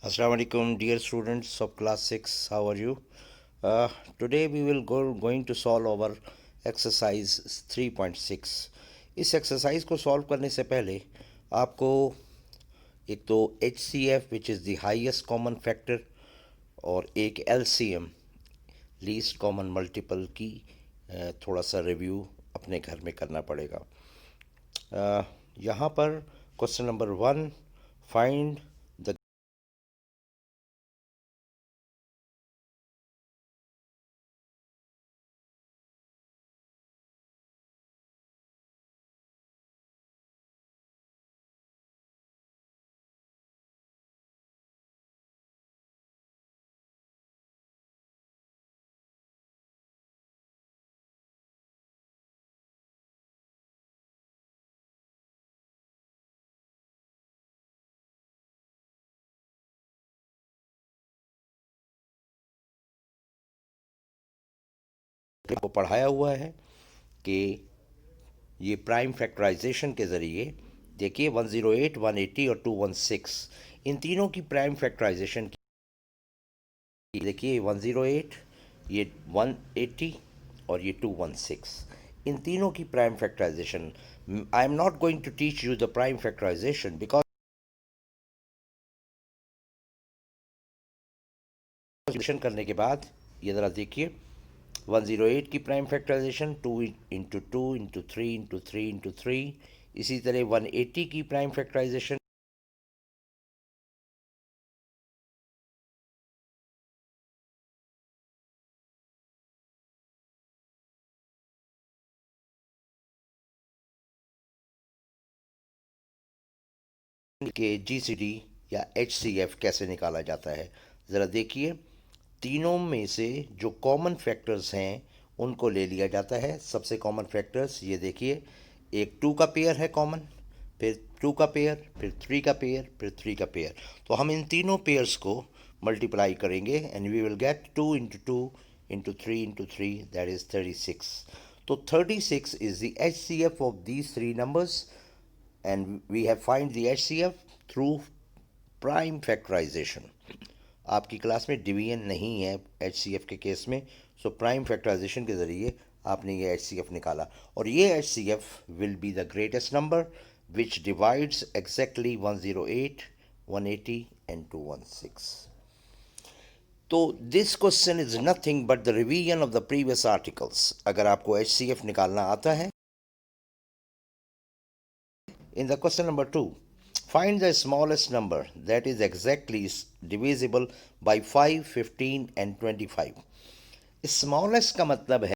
Assalamu alaikum, dear students of class 6. How are you? Today we will going to solve our exercise 3.6. इस exercise को solve करने से पहले आपको एक तो H C F which is the highest common factor और एक L C M least common multiple की थोड़ा सा रिव्यू अपने घर में करना पड़ेगा। यहाँ पर क्वेश्चन नंबर 1, फाइंड द को पढ़ाया हुआ है कि ये प्राइम फैक्टराइजेशन के ज़रिए देखिए 108, 180 और 216 इन तीनों की प्राइम फैक्टराइजेशन की देखिए 108, ये 180 और ये 216 इन तीनों की prime factorisation. I am not going to teach you the prime factorisation because करने के बाद ये ज़रा देखिए 108 की प्राइम फैक्टराइजेशन 2 इंटू 3 इसी तरह 180 की प्राइम फैक्टराइजेशन के जीसीडी या एचसीएफ कैसे निकाला जाता है। ज़रा देखिए, तीनों में से जो कॉमन फैक्टर्स हैं उनको ले लिया जाता है। सबसे कॉमन फैक्टर्स ये देखिए, एक 2 का पेयर है कॉमन, फिर 2 का पेयर, फिर 3 का पेयर, फिर 3 का पेयर। तो हम इन तीनों पेयर्स को मल्टीप्लाई करेंगे and we will get 2 into 3 that is 36। तो 36 is the H C F of these three numbers and we have find the HCF through prime factorization. आपकी क्लास में डिवीजन नहीं है HCF के केस में, so prime factorisation के ज़रिए आपने ये HCF निकाला और ये HCF will be the greatest number which divides exactly 108, 180 and 216। तो this question is nothing but the revision of the previous articles. अगर आपको HCF निकालना आता है, in the question number 2, find the smallest number that is exactly divisible by 5, 15 and 25. Smallest का मतलब है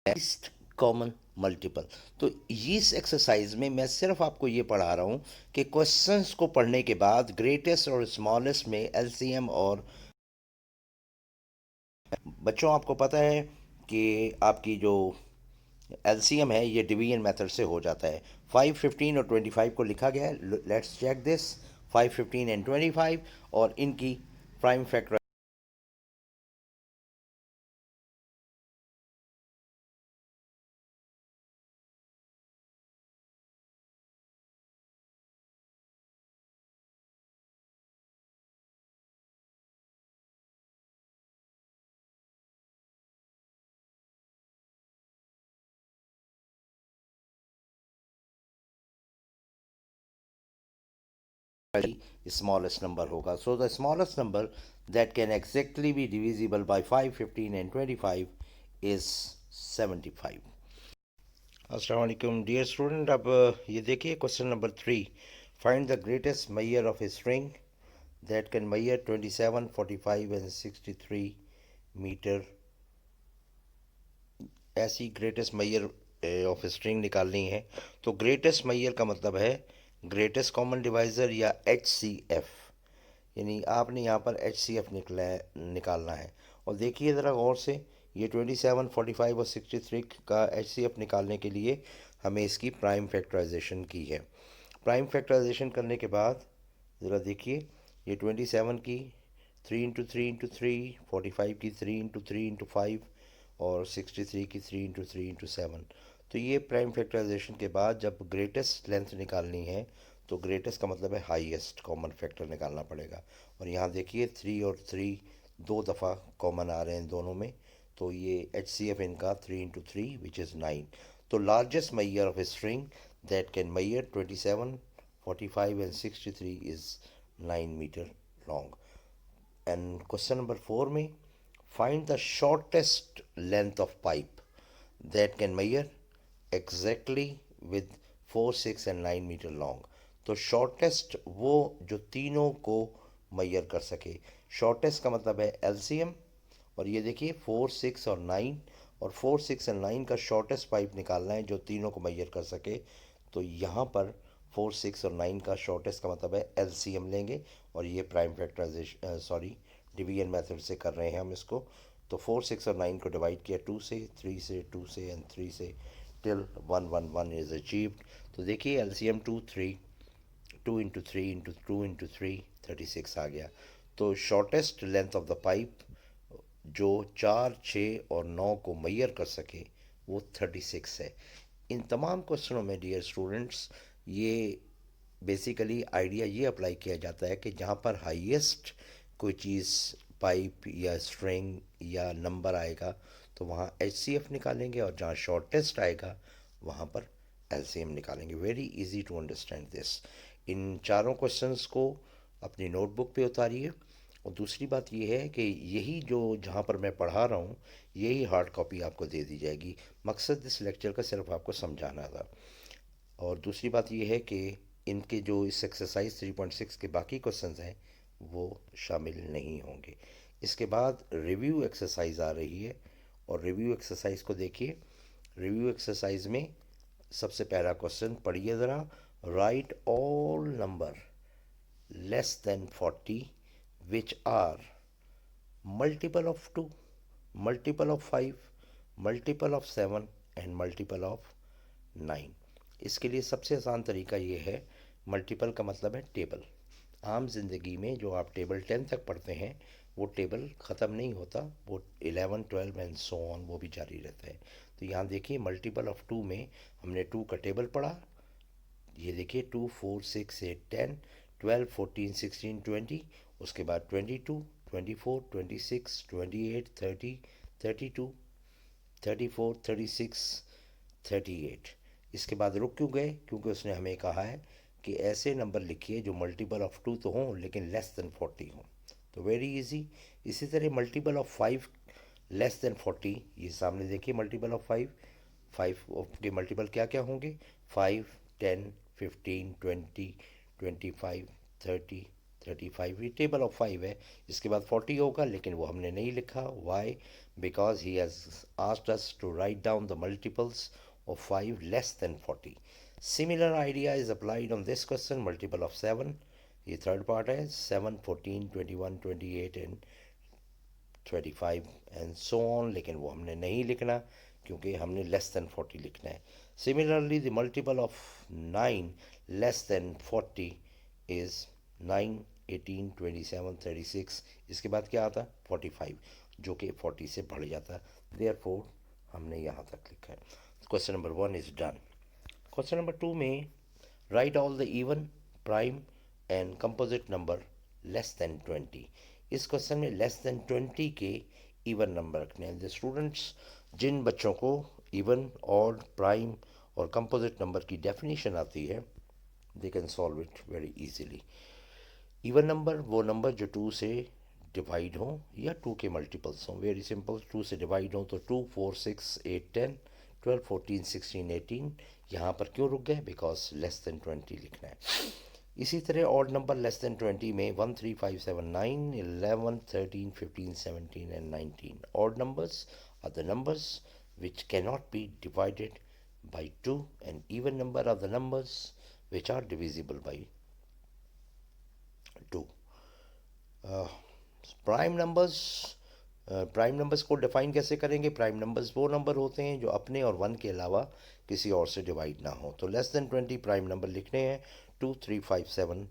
least common multiple। तो इस एक्सरसाइज में मैं सिर्फ आपको ये पढ़ा रहा हूँ कि क्वेश्चंस को पढ़ने के बाद ग्रेटेस्ट और स्मॉलेस्ट में एलसीएम और बच्चों आपको पता है कि आपकी जो एलसीएम है ये डिवीजन मेथड से हो जाता है। 5, 15 और 25 को लिखा गया है। लेट्स चेक दिस 5, 15 एंड 25 और इनकी प्राइम फैक्टर स्मॉलेस्ट नंबर होगा। So the smallest number that can exactly be divisible by 5, 15 and 25 is 75। अस्सलाम वालेकुम डियर स्टूडेंट। अब ये देखिए question number 3, find the greatest measure of a string that can measure 27, 45 and 63 metre. ऐसी greatest measure of string निकालनी है। तो greatest measure का मतलब है ग्रेटेस्ट कॉमन डिवाइज़र या एच सी एफ, यानी आपने यहाँ पर एच सी एफ निकालना है। और देखिए ज़रा गौर से, ये 27, 45 और 63 का एच सी एफ निकालने के लिए हमें इसकी प्राइम फैक्टराइजेशन की है। प्राइम फैक्टराइजेशन करने के बाद ज़रा देखिए, ये 27 की 3 इंटू 3 इंटू 3, 45 की 3 इंटू 3 इंटू 5 और 63 की 3 इंटू 3 इंटू 7। तो ये प्राइम फैक्टराइजेशन के बाद जब ग्रेटेस्ट लेंथ निकालनी है तो ग्रेटेस्ट का मतलब है हाईएस्ट कॉमन फैक्टर निकालना पड़ेगा। और यहाँ देखिए 3 और 3 दो दफ़ा कॉमन आ रहे हैं दोनों में, तो ये एच सी एफ इनका 3 into 3 विच इज़ 9। तो largest measure of string that can measure 27, 45 and 63 is 9 meter long. And question number 4 में find the shortest length of pipe that can measure exactly with 4, 6 and 9 meter long. तो shortest वो जो तीनों को मैयर कर सके। shortest का मतलब है LCM, और ये देखिए 4, 6 और 9, और 4, 6 और 9 का शॉर्टेस्ट पाइप निकालना है जो तीनों को मैयर कर सके। तो यहाँ पर 4, 6 और 9 का शॉर्टेस्ट का मतलब है LCM लेंगे, और ये prime factorisation sorry division method से कर रहे हैं हम इसको। तो 4, 6 और 9 को डिवाइड किया 2 से, 3 से, 2 से एंड 3 से टिल 1, 1, 1 इज अचीव्ड। तो देखिए LCM 2, 3, 2 into 3 36 आ गया। तो shortest length of the pipe जो 4, 6 और 9 को मैयर कर सके वो 36 है। इन तमाम क्वेश्चनों में डियर स्टूडेंट्स ये बेसिकली आइडिया ये अप्लाई किया जाता है कि जहाँ पर हाईएस्ट कोई चीज़ पाइप या स्ट्रिंग या नंबर आएगा तो वहाँ HCF निकालेंगे, और जहाँ शॉर्टेस्ट आएगा वहाँ पर LCM निकालेंगे। Very easy to understand this. इन चारों क्वेश्चंस को अपनी नोटबुक पे उतारिए। और दूसरी बात यह है कि यही जो जहाँ पर मैं पढ़ा रहा हूँ यही हार्ड कॉपी आपको दे दी जाएगी। मकसद इस लेक्चर का सिर्फ आपको समझाना था। और दूसरी बात यह है कि इनके जो इस एक्सरसाइज 3.6 के बाकी क्वेश्चंस हैं वो शामिल नहीं होंगे। इसके बाद रिव्यू एक्सरसाइज आ रही है, और रिव्यू एक्सरसाइज को देखिए। रिव्यू एक्सरसाइज में सबसे पहला क्वेश्चन पढ़िए ज़रा। Right all number less than 40 which are multiple of 2, multiple of 5, multiple of 7 and multiple of 9। इसके लिए सबसे आसान तरीका ये है, मल्टीपल का मतलब है टेबल। आम जिंदगी में जो आप टेबल 10 तक पढ़ते हैं वो टेबल ख़त्म नहीं होता, वो 11, 12 एंड सो ऑन वो भी जारी रहता है। तो यहाँ देखिए मल्टीपल ऑफ 2 में हमने 2 का टेबल पढ़ा। ये देखिए 2, 4, 6, 8, 10, 12, 14, 16, 20, उसके बाद 22, 24, 26, 28, 30, 32, 34, 36, 38। इसके बाद रुक क्यों गए? क्योंकि उसने हमें कहा है कि ऐसे नंबर लिखिए जो मल्टीपल ऑफ 2 तो हों लेकिन लेस देन 40 हों। तो वेरी इजी। इसी तरह मल्टीपल ऑफ 5 लेस देन 40, ये सामने देखिए मल्टीपल ऑफ 5। 5 के मल्टीपल क्या क्या होंगे? 5, 10, 15, 20, 25, 30, 35। ये टेबल ऑफ 5 है। इसके बाद 40 होगा लेकिन वो हमने नहीं लिखा। Why? Because he has asked us to write down the multiples of 5 less than 40. Similar idea is applied on this question, multiple of 7। ये थर्ड पार्ट है, 7, 14, 21, 28 एंड 25 एंड सो ऑन, लेकिन वो हमने नहीं लिखना क्योंकि हमने लेस देन 40 लिखना है। Similarly the multiple of 9 less than 40 is 9, 18, 27, 36। इसके बाद क्या आता? 45, जो कि 40 से बढ़ जाता है। देयरफॉर हमने यहाँ तक लिखा है। Question number 1 is done. Question number 2 में right all the even, prime and composite number less than 20। इस क्वेश्चन में लेस देन 20 के इवन नंबर रखने हैं। द स्टूडेंट्स जिन बच्चों को इवन, ऑड, प्राइम और कंपोजिट नंबर की डेफिनेशन आती है they can solve it very easily. Even number वो नंबर जो 2 से डिवाइड हो या 2 के मल्टीपल्स हों। वेरी सिंपल, 2 से डिवाइड हो तो 2, 4, 6, 8, 10, 12, 14, 16, 18। यहाँ पर क्यों रुक गए? बिकॉज लेस देन 20 लिखना है। इसी तरह ऑड नंबर लेस देन 20 में 1, 3, 5, 7, 9, 11, 13, 15, 17 and 19। Odd numbers are the numbers which cannot be divided by 2, and even number are the numbers which are divisible by 2। Prime numbers को डिफाइन कैसे करेंगे? Prime numbers वो number होते हैं जो अपने और 1 के अलावा किसी और से डिवाइड ना हो। तो लेस देन 20 प्राइम नंबर लिखने हैं। 2, 3, 5, 7,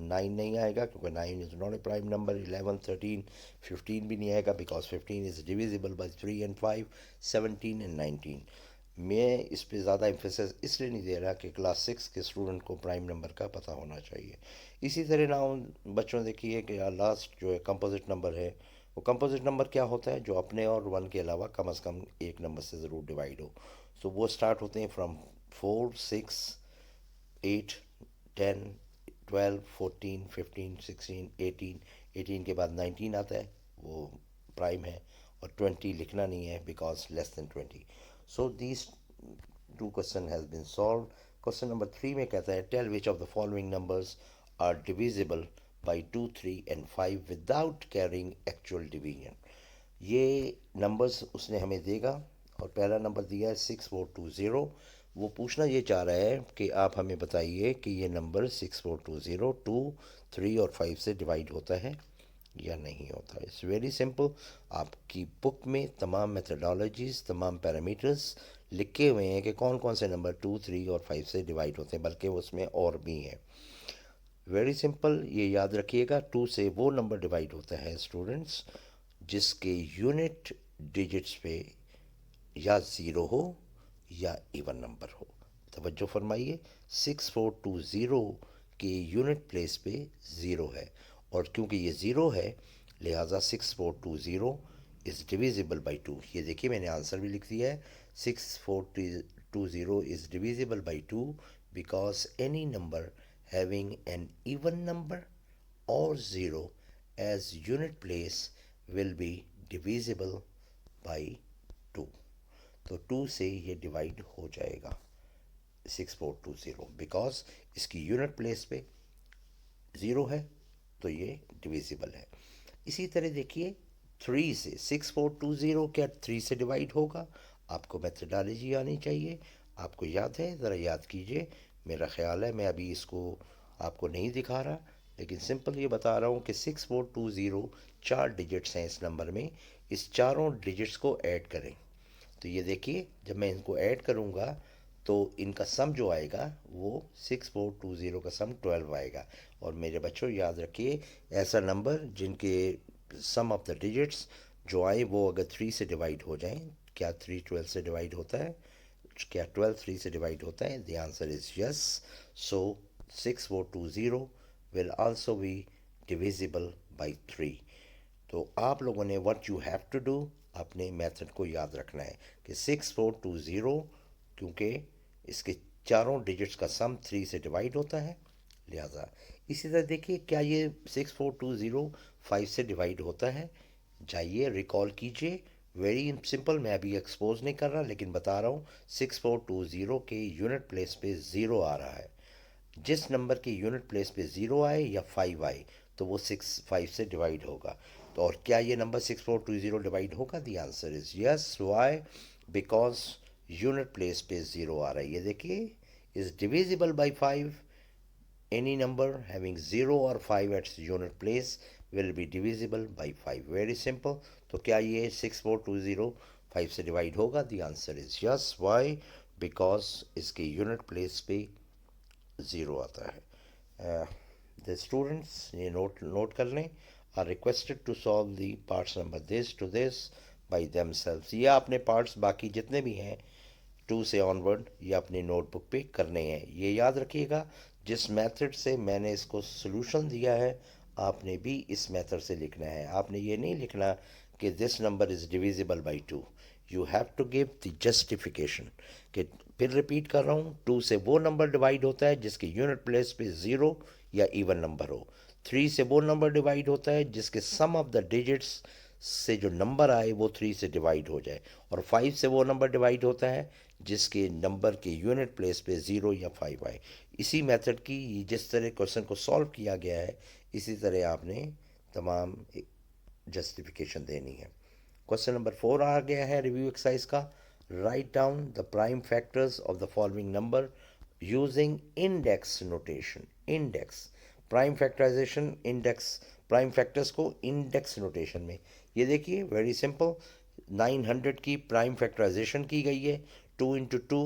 9 नहीं आएगा क्योंकि 9 is not a prime number. 11, 13, 15 भी नहीं आएगा because 15 is divisible by 3 and 5, 17 and 19। मैं इस पे ज़्यादा एम्फेसिस इसलिए नहीं दे रहा कि क्लास 6 के स्टूडेंट को प्राइम नंबर का पता होना चाहिए। इसी तरह ना बच्चों देखिए कि लास्ट जो है कंपोजिट नंबर है, वो कंपोजिट नंबर क्या होता है, जो अपने और वन के अलावा कम से कम एक नंबर से ज़रूर डिवाइड हो। सो वो स्टार्ट होते हैं फ्रॉम 4, 6, 8, 10, 12, 14, 15, 16, 18, 18 के बाद 19 आता है, वो प्राइम है। और 20 लिखना नहीं है because less than 20। So these two question has been solve. Question number 3 में कहता है tell which of the following numbers are divisible by 2, 3 and 5 without carrying actual division. ये नंबर्स उसने हमें देगा और पहला नंबर दिया है 6420। वो पूछना ये चाह रहा है कि आप हमें बताइए कि ये नंबर 6420 2, 3 और 5 से डिवाइड होता है या नहीं होता। It's very simple. आपकी बुक में तमाम मेथडोलॉजीज, तमाम पैरामीटर्स लिखे हुए हैं कि कौन कौन से नंबर 2, 3 और 5 से डिवाइड होते हैं, बल्कि उसमें और भी हैं। वेरी सिंपल, ये याद रखिएगा, 2 से वो नंबर डिवाइड होता है स्टूडेंट्स जिसके यूनिट डिजिट्स पे या ज़ीरो हो या इवन नंबर हो। तवज्जो फरमाइए, 6420 के यूनिट प्लेस पे ज़ीरो है, और क्योंकि ये ज़ीरो है लिहाजा 6420 इज़ डिविजिबल बाई 2। ये देखिए मैंने आंसर भी लिख दिया है, 6420 is divisible by 2 because any number having an even number or zero as unit place will be divisible by 2। तो 2 से ये डिवाइड हो जाएगा 6420 बिकॉज इसकी यूनिट प्लेस पे ज़ीरो है, तो ये डिविजिबल है। इसी तरह देखिए 3 से 6420 क्या 3 से डिवाइड होगा? आपको मेथडोलॉजी आनी चाहिए। आपको याद है, ज़रा याद कीजिए। मेरा ख्याल है मैं अभी इसको आपको नहीं दिखा रहा, लेकिन सिंपल ये बता रहा हूँ कि 6420 4 डिजिट्स हैं इस नंबर में। इस चारों डिजिट्स को ऐड करें तो ये देखिए जब मैं इनको ऐड करूँगा तो इनका सम जो आएगा वो 6420 का सम 12 आएगा। और मेरे बच्चों याद रखिए, ऐसा नंबर जिनके सम ऑफ द डिजिट्स जो आए वो अगर 3 से डिवाइड हो जाएं, क्या 3 12 से डिवाइड होता है? क्या 12 3 से डिवाइड होता है? The answer is yes. So 6420 will also be divisible by 3। तो आप लोगों ने what you have to do, अपने मेथड को याद रखना है कि 6420 क्योंकि इसके चारों डिजिट्स का सम 3 से डिवाइड होता है, लिहाजा। इसी तरह देखिए क्या ये 6420 5 से डिवाइड होता है? जाइए रिकॉल कीजिए। वेरी सिंपल, मैं अभी एक्सपोज नहीं कर रहा लेकिन बता रहा हूँ, 6420 के यूनिट प्लेस पे ज़ीरो आ रहा है। जिस नंबर की यूनिट प्लेस पे ज़ीरो आए या 5 आए तो वो 5 से डिवाइड होगा। तो और क्या ये नंबर 6420 डिवाइड होगा? The answer is yes. Why? Because unit place पे ज़ीरो आ रहा है। ये देखिए, is divisible by 5। Any number having zero और 5 at its unit place will be divisible by 5। Very simple. तो क्या ये 6420 5 से डिवाइड होगा? The answer is yes. Why? Because इसके यूनिट प्लेस पे ज़ीरो आता है। द स्टूडेंट्स ये नोट नोट कर लें, are requested to solve the parts number this to this by themselves. ये आपने पार्ट्स बाकी जितने भी हैं 2 से ऑनवर्ड ये अपनी नोटबुक पे करने हैं। ये याद रखिएगा, जिस मेथड से मैंने इसको सोल्यूशन दिया है आपने भी इस मेथड से लिखना है। आपने ये नहीं लिखना कि this number is divisible by 2। You have to give the justification कि, फिर रिपीट कर रहा हूँ, 2 से वो नंबर डिवाइड होता है जिसके यूनिट प्लेस पे ज़ीरो या इवन नंबर हो। 3 से वो नंबर डिवाइड होता है जिसके सम ऑफ द डिजिट्स से जो नंबर आए वो 3 से डिवाइड हो जाए। और 5 से वो नंबर डिवाइड होता है जिसके नंबर के यूनिट प्लेस पे ज़ीरो या 5 आए। इसी मेथड की जिस तरह क्वेश्चन को सॉल्व किया गया है इसी तरह आपने तमाम जस्टिफिकेशन देनी है। क्वेश्चन नंबर 4 आ गया है रिव्यू एक्सरसाइज का। Write down the prime factors of the following number using index notation. Index prime factorisation, index prime factors को इंडेक्स नोटेशन में। ये देखिए वेरी सिंपल, 900 की प्राइम फैक्टराइजेशन की गई है 2 into 2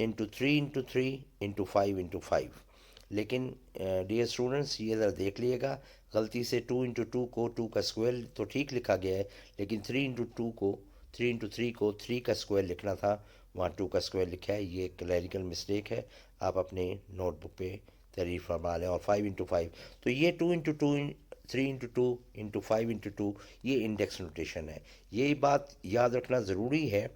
into 3 into 3 into 5 into 5। लेकिन डियर स्टूडेंट्स ये ज़रा देख लीजिएगा, गलती से 2 इंटू 2 को 2 का स्क्वायर तो ठीक लिखा गया है, लेकिन 3 इंटू 2 को 3 इंटू 3 को 3 का स्क्वायर लिखना था, वहाँ 2 का स्क्वायर लिखा है, ये क्लरिकल मिस्टेक है, आप अपने नोटबुक पे तहरीर फरमा लें। और 5 × 5, तो ये 2 × 2, 3 × 2 × 5 × 2, ये इंडेक्स नोटेशन है। ये बात याद रखना ज़रूरी है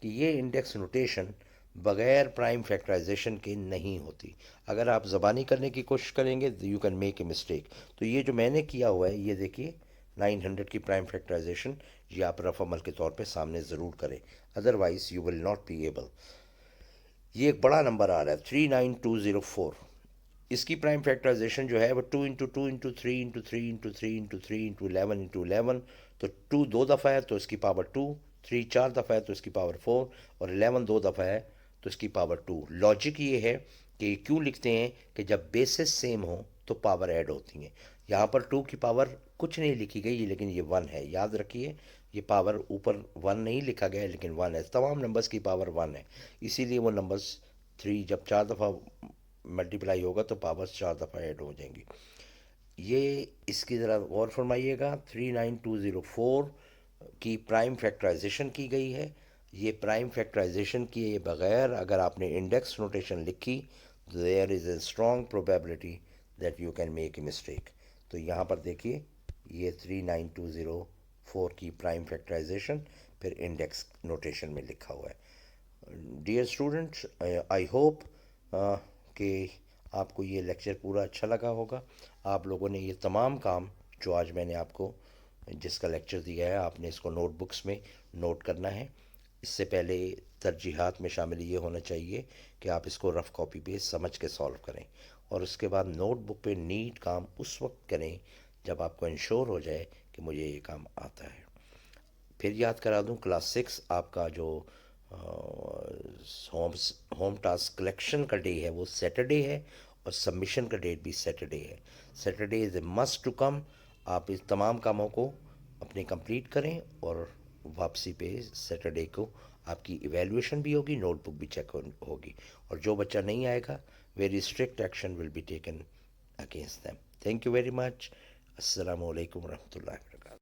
कि ये इंडेक्स नोटेशन बगैर प्राइम फैक्टराइजेशन के नहीं होती। अगर आप ज़बानी करने की कोशिश करेंगे you can make a mistake. तो ये जो मैंने किया हुआ है, ये देखिए 900 की प्राइम फैक्टराइजेशन, ये आप रफ अमल के तौर पे सामने ज़रूर करें, otherwise you will not be able. ये एक बड़ा नंबर आ रहा है 39204। इसकी प्राइम फैक्टराइजेशन जो है वो 2 × 2 × 3 × 3 × 3 × 3 × 11 तो 2 दो दफ़ा है तो इसकी पावर 2, 3 चार दफ़ा है तो इसकी पावर 4, और 11 दो दफ़ा है तो इसकी पावर 2। लॉजिक ये है कि क्यों लिखते हैं कि जब बेसिस सेम हो तो पावर ऐड होती हैं। यहाँ पर 2 की पावर कुछ नहीं लिखी गई, लेकिन ये 1 है, याद रखिए। ये पावर ऊपर 1 नहीं लिखा गया है, लेकिन 1 है। तमाम नंबर्स की पावर 1 है, इसीलिए वो नंबर्स 3 जब 4 दफ़ा मल्टीप्लाई होगा तो पावर्स 4 दफ़ा ऐड हो जाएंगी। ये इसकी ज़रा गौर फरमाइएगा, 39204 की प्राइम फैक्टराइजेशन की गई है। ये प्राइम फैक्टराइजेशन किए बगैर अगर आपने इंडेक्स नोटेशन लिखी, there is a strong probability that you can make a mistake. तो यहाँ पर देखिए, ये 39204 की प्राइम फैक्टराइजेशन फिर इंडेक्स नोटेशन में लिखा हुआ है। डियर स्टूडेंट्स, आई होप कि आपको ये लेक्चर पूरा अच्छा लगा होगा। आप लोगों ने ये तमाम काम जो आज मैंने आपको जिसका लेक्चर दिया है, आपने इसको नोटबुक्स में नोट करना है। इससे पहले तरजीहात में शामिल ये होना चाहिए कि आप इसको रफ़ कॉपी पे समझ के सॉल्व करें, और उसके बाद नोटबुक पे नीट काम उस वक्त करें जब आपको इंश्योर हो जाए कि मुझे ये काम आता है। फिर याद करा दूं, क्लास 6 आपका जो होम होम टास्क कलेक्शन का डे है वो सैटरडे है, और सबमिशन का डेट भी सैटरडे है। Saturday is a must to come. आप इस तमाम कामों को अपने कंप्लीट करें, और वापसी पे सैटरडे को आपकी इवैल्यूएशन भी होगी, नोटबुक भी चेक होगी, और जो बच्चा नहीं आएगा very strict action will be taken against them. Thank you very much. अस्सलाम वालेकुम रहमतुल्लाहि व बरकातहू।